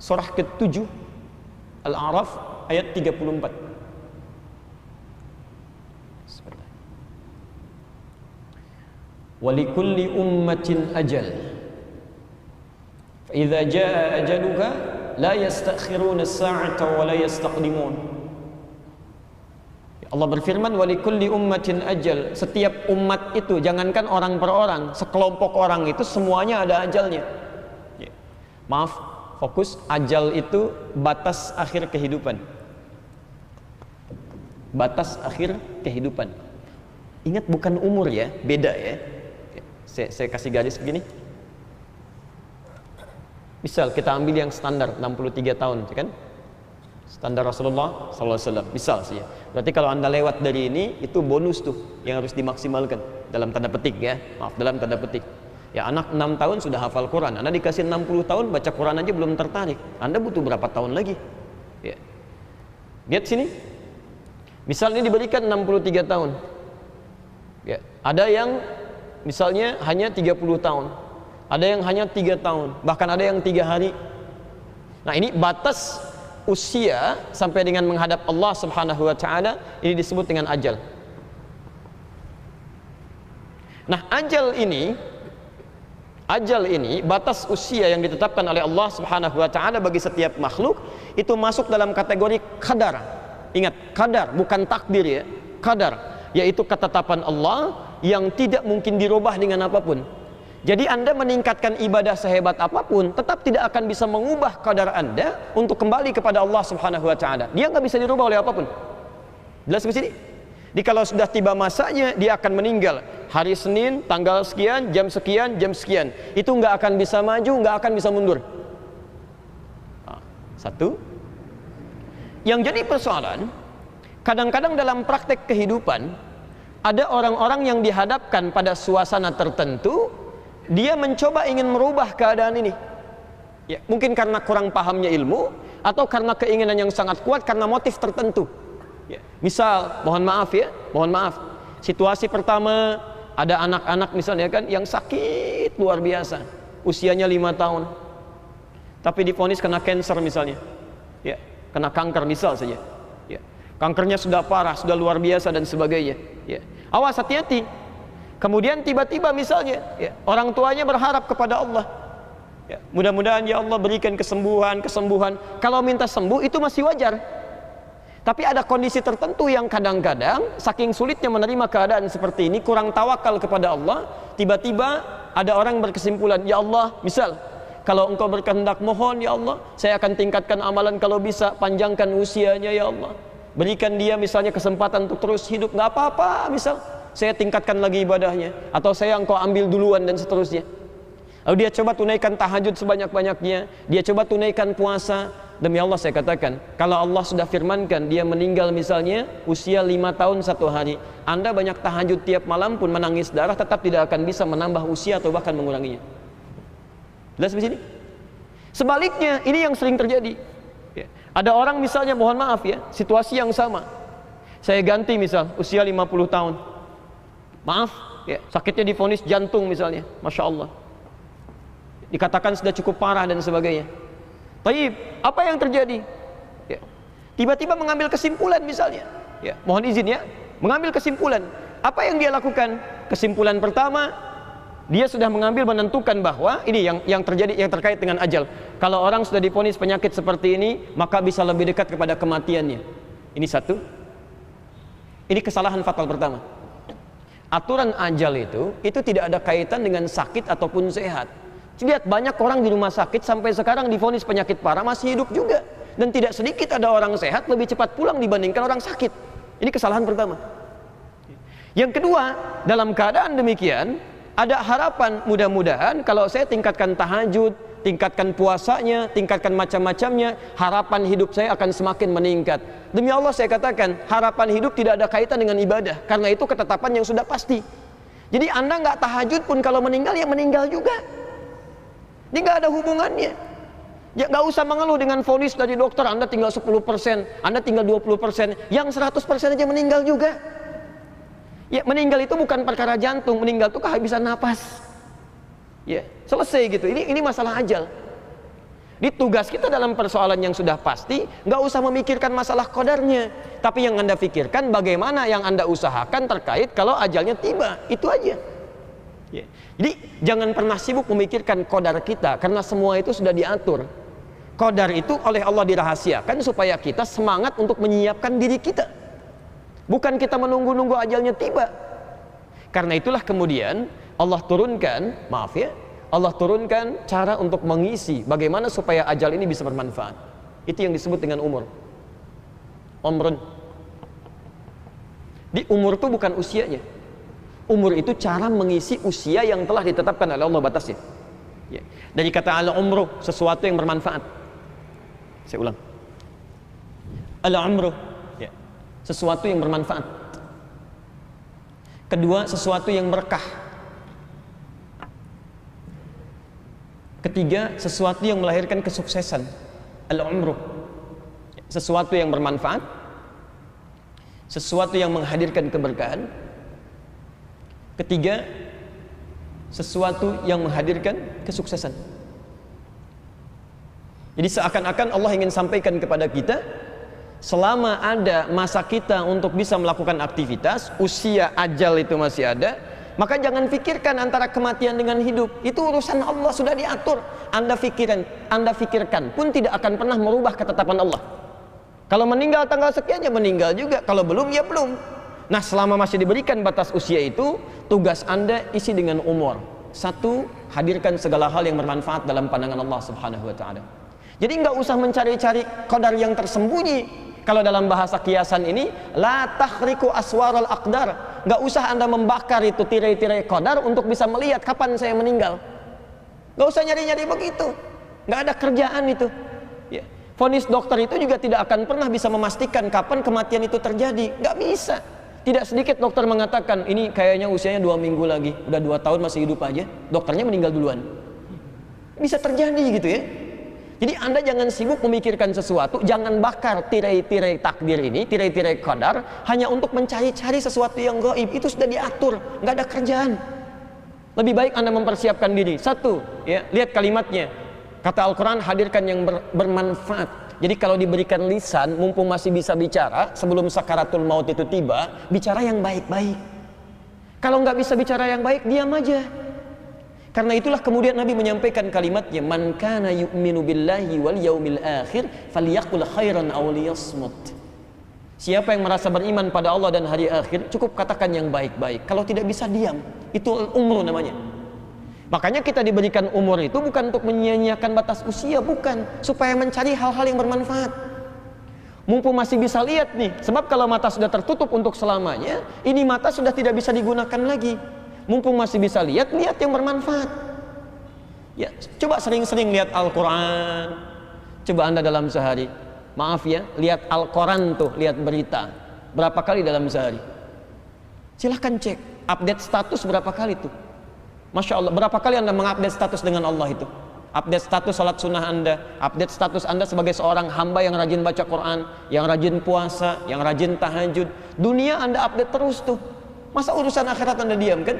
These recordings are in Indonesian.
surah ke-7 Al-A'raf ayat 34. Walikulli ummatin ajal fa idza jaa ajaluha la yastakhiruna as-sa'ata wa la yastaqdimun. Allah berfirman, walikulli ummatin ajal, setiap umat itu, jangankan orang per orang, sekelompok orang itu semuanya ada ajalnya. Maaf, fokus, ajal itu batas akhir kehidupan. Batas akhir kehidupan. Ingat, bukan umur ya, beda ya. Saya kasih garis begini. Misal kita ambil yang standar 63 tahun, kan? Standar Rasulullah SAW. Misal sih ya. Berarti kalau Anda lewat dari ini, itu bonus tuh yang harus dimaksimalkan dalam tanda petik ya. Maaf, dalam tanda petik. Ya, anak 6 tahun sudah hafal Quran. Anda dikasih 60 tahun baca Quran aja belum tertarik. Anda butuh berapa tahun lagi? Ya. Lihat sini. Misal ini diberikan 63 tahun. Ya, ada yang misalnya hanya 30 tahun. Ada yang hanya 3 tahun, bahkan ada yang 3 hari. Nah, ini batas usia sampai dengan menghadap Allah Subhanahu wa taala, ini disebut dengan ajal. Nah, ajal ini batas usia yang ditetapkan oleh Allah Subhanahu wa taala bagi setiap makhluk, itu masuk dalam kategori qadar. Ingat, qadar bukan takdir ya. Qadar, yaitu ketetapan Allah yang tidak mungkin dirubah dengan apapun. Jadi Anda meningkatkan ibadah sehebat apapun, tetap tidak akan bisa mengubah qadar Anda untuk kembali kepada Allah Subhanahu wa taala. Dia nggak bisa dirubah oleh apapun. Jelas di sini? Jadi kalau sudah tiba masanya, dia akan meninggal hari Senin, tanggal sekian, jam sekian. Itu nggak akan bisa maju, nggak akan bisa mundur. Satu. Yang jadi persoalan, kadang-kadang dalam praktek kehidupan, ada orang-orang yang dihadapkan pada suasana tertentu, dia mencoba ingin merubah keadaan ini. Ya, mungkin karena kurang pahamnya ilmu, atau karena keinginan yang sangat kuat, karena motif tertentu. Ya, misal, mohon maaf, situasi pertama, ada anak-anak misalnya kan, yang sakit luar biasa, usianya 5 tahun, tapi divonis kena cancer misalnya, ya, kena kanker misal saja, ya, kankernya sudah parah, sudah luar biasa dan sebagainya, ya. Awas, hati-hati. Kemudian tiba-tiba misalnya, ya, orang tuanya berharap kepada Allah, ya, mudah-mudahan ya Allah berikan kesembuhan. Kalau minta sembuh itu masih wajar. Tapi ada kondisi tertentu yang kadang-kadang saking sulitnya menerima keadaan seperti ini, kurang tawakal kepada Allah, tiba-tiba ada orang berkesimpulan, ya Allah, misal, kalau engkau berkehendak, mohon ya Allah, saya akan tingkatkan amalan, kalau bisa panjangkan usianya ya Allah, berikan dia misalnya kesempatan untuk terus hidup, nggak apa-apa, misal saya tingkatkan lagi ibadahnya, atau saya engkau ambil duluan, dan seterusnya. Lalu dia coba tunaikan tahajud sebanyak-banyaknya, dia coba tunaikan puasa. Demi Allah saya katakan, kalau Allah sudah firmankan dia meninggal misalnya usia 5 tahun 1 hari, Anda banyak tahajud tiap malam pun menangis darah, tetap tidak akan bisa menambah usia atau bahkan menguranginya. Jelas di sini? Sebaliknya, ini yang sering terjadi. Ya. Ada orang misalnya, mohon maaf ya, situasi yang sama. Saya ganti misal usia 50 tahun. Maaf, ya, sakitnya divonis jantung misalnya, Masya Allah, dikatakan sudah cukup parah dan sebagainya. Taib, apa yang terjadi? Ya, tiba-tiba mengambil kesimpulan misalnya, ya, mohon izin ya, mengambil kesimpulan. Apa yang dia lakukan? Kesimpulan pertama, dia sudah menentukan bahwa ini yang terjadi, yang terkait dengan ajal. Kalau orang sudah divonis penyakit seperti ini, maka bisa lebih dekat kepada kematiannya. Ini satu. Ini kesalahan fatal pertama. Aturan ajal itu tidak ada kaitan dengan sakit ataupun sehat. Lihat, banyak orang di rumah sakit sampai sekarang divonis penyakit parah masih hidup juga, dan tidak sedikit ada orang sehat lebih cepat pulang dibandingkan orang sakit. Ini kesalahan pertama. Yang kedua, dalam keadaan demikian ada harapan, mudah-mudahan kalau saya tingkatkan tahajud, tingkatkan puasanya, tingkatkan macam-macamnya, harapan hidup saya akan semakin meningkat. Demi Allah saya katakan, harapan hidup tidak ada kaitan dengan ibadah, karena itu ketetapan yang sudah pasti. Jadi Anda nggak tahajud pun kalau meninggal, ya meninggal juga. Ini nggak ada hubungannya. Ya, nggak usah mengeluh dengan vonis dari dokter, Anda tinggal 10%, Anda tinggal 20%, yang 100% aja meninggal juga. Ya, meninggal itu bukan perkara jantung, meninggal itu kehabisan napas. Ya, selesai gitu. Ini masalah ajal. Di tugas kita dalam persoalan yang sudah pasti, nggak usah memikirkan masalah qadarnya, tapi yang Anda pikirkan bagaimana yang Anda usahakan terkait kalau ajalnya tiba. Itu aja. Ya. Jadi jangan pernah sibuk memikirkan qadar kita, karena semua itu sudah diatur. Qadar itu oleh Allah dirahasiakan supaya kita semangat untuk menyiapkan diri kita, bukan kita menunggu-nunggu ajalnya tiba. Karena itulah kemudian Allah turunkan, Allah turunkan cara untuk mengisi bagaimana supaya ajal ini bisa bermanfaat. Itu yang disebut dengan umur. Umrun. Di umur itu bukan usianya. Umur itu cara mengisi usia yang telah ditetapkan oleh Allah batasnya. Ya. Dari kata al-umru, sesuatu yang bermanfaat. Saya ulang. Al-umru, ya, sesuatu yang bermanfaat. Kedua, sesuatu yang berkah. Ketiga, sesuatu yang melahirkan kesuksesan. Al-umru, sesuatu yang bermanfaat, sesuatu yang menghadirkan keberkahan. Ketiga, sesuatu yang menghadirkan kesuksesan. Jadi seakan-akan Allah ingin sampaikan kepada kita, selama ada masa kita untuk bisa melakukan aktivitas, usia ajal itu masih ada, maka jangan pikirkan antara kematian dengan hidup. Itu urusan Allah, sudah diatur. Anda fikirkan pun tidak akan pernah merubah ketetapan Allah. Kalau meninggal tanggal sekian ya meninggal juga, kalau belum ya belum. Nah, selama masih diberikan batas usia itu, tugas Anda isi dengan umur. Satu, hadirkan segala hal yang bermanfaat dalam pandangan Allah Subhanahu wa taala. Jadi nggak usah mencari-cari qadar yang tersembunyi. Kalau dalam bahasa kiasan ini, la tahriku aswaral aqdar. Nggak usah Anda membakar itu tirai-tirai qadar untuk bisa melihat kapan saya meninggal. Nggak usah nyari-nyari begitu. Nggak ada kerjaan itu. Ya. Vonis dokter itu juga tidak akan pernah bisa memastikan kapan kematian itu terjadi. Nggak bisa. Tidak sedikit dokter mengatakan, ini kayaknya usianya 2 minggu lagi, udah 2 tahun masih hidup aja, dokternya meninggal duluan. Bisa terjadi gitu ya. Jadi Anda jangan sibuk memikirkan sesuatu, jangan bakar tirai-tirai takdir ini, tirai-tirai qadar hanya untuk mencari-cari sesuatu yang gaib. Itu sudah diatur, nggak ada kerjaan. Lebih baik Anda mempersiapkan diri. Satu, ya, lihat kalimatnya. Kata Al-Quran, hadirkan yang bermanfaat. Jadi kalau diberikan lisan, mumpung masih bisa bicara, sebelum sakaratul maut itu tiba, bicara yang baik-baik. Kalau nggak bisa bicara yang baik, diam aja. Karena itulah kemudian Nabi menyampaikan kalimatnya, man kana yu'minu billahi wal yaumil akhir falyaqul khairan aw liyasmut. Siapa yang merasa beriman pada Allah dan hari akhir, cukup katakan yang baik-baik. Kalau tidak bisa, diam. Itu umur namanya. Makanya kita diberikan umur itu bukan untuk menyia-nyiakan batas usia, bukan, supaya mencari hal-hal yang bermanfaat. Mumpung masih bisa lihat nih, sebab kalau mata sudah tertutup untuk selamanya, ini mata sudah tidak bisa digunakan lagi. Mumpung masih bisa lihat, lihat yang bermanfaat. Ya, coba sering-sering lihat Al-Quran. Coba Anda dalam sehari, maaf ya, lihat Al-Quran tuh, lihat berita berapa kali dalam sehari? Silahkan cek, update status berapa kali tuh. Masya Allah, berapa kali Anda mengupdate status dengan Allah itu? Update status salat sunnah Anda, update status Anda sebagai seorang hamba yang rajin baca Quran, yang rajin puasa, yang rajin tahajud. Dunia Anda update terus tuh. Masa urusan akhirat Anda diam kan?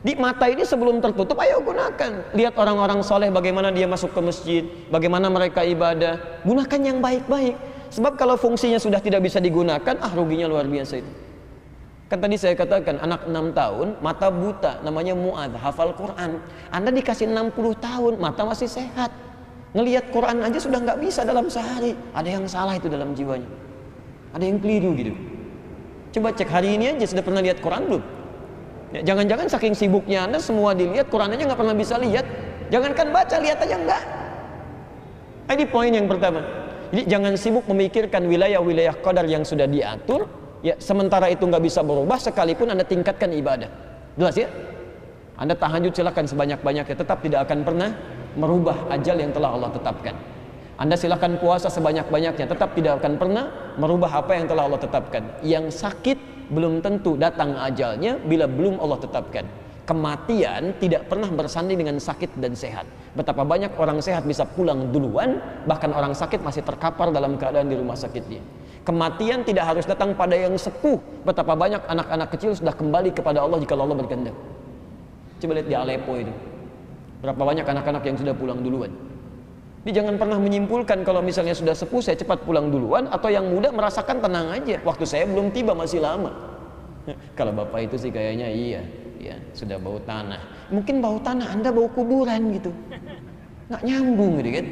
Di mata ini sebelum tertutup, ayo gunakan. Lihat orang-orang soleh bagaimana dia masuk ke masjid, bagaimana mereka ibadah. Gunakan yang baik-baik. Sebab kalau fungsinya sudah tidak bisa digunakan, ruginya luar biasa itu. Kan tadi saya katakan, anak 6 tahun, mata buta, namanya Mu'adz, hafal Quran. Anda dikasih 60 tahun, mata masih sehat. Ngelihat Quran aja sudah nggak bisa dalam sehari. Ada yang salah itu dalam jiwanya. Ada yang keliru gitu. Coba cek hari ini aja, sudah pernah lihat Quran belum? Ya, jangan-jangan saking sibuknya Anda semua dilihat, Quran aja nggak pernah bisa lihat. Jangankan baca, lihat aja enggak. Ini poin yang pertama. Jadi jangan sibuk memikirkan wilayah-wilayah qadar yang sudah diatur. Ya, sementara itu nggak bisa berubah, sekalipun Anda tingkatkan ibadah. Jelas ya? Anda tahajud silakan sebanyak-banyaknya, tetap tidak akan pernah merubah ajal yang telah Allah tetapkan. Anda silakan puasa sebanyak-banyaknya, tetap tidak akan pernah merubah apa yang telah Allah tetapkan. Yang sakit belum tentu datang ajalnya bila belum Allah tetapkan. Kematian tidak pernah bersanding dengan sakit dan sehat. Betapa banyak orang sehat bisa pulang duluan, bahkan orang sakit masih terkapar dalam keadaan di rumah sakitnya. Kematian tidak harus datang pada yang sepuh. Betapa banyak anak-anak kecil sudah kembali kepada Allah jika Allah berkehendak. Coba lihat di Aleppo itu. Berapa banyak anak-anak yang sudah pulang duluan. Jadi jangan pernah menyimpulkan kalau misalnya sudah sepuh saya cepat pulang duluan, atau yang muda merasakan tenang aja, waktu saya belum tiba masih lama. Kalau bapak itu sih kayaknya iya, ya sudah bau tanah. Mungkin bau tanah, Anda bau kuburan gitu, nggak nyambung gitu kan.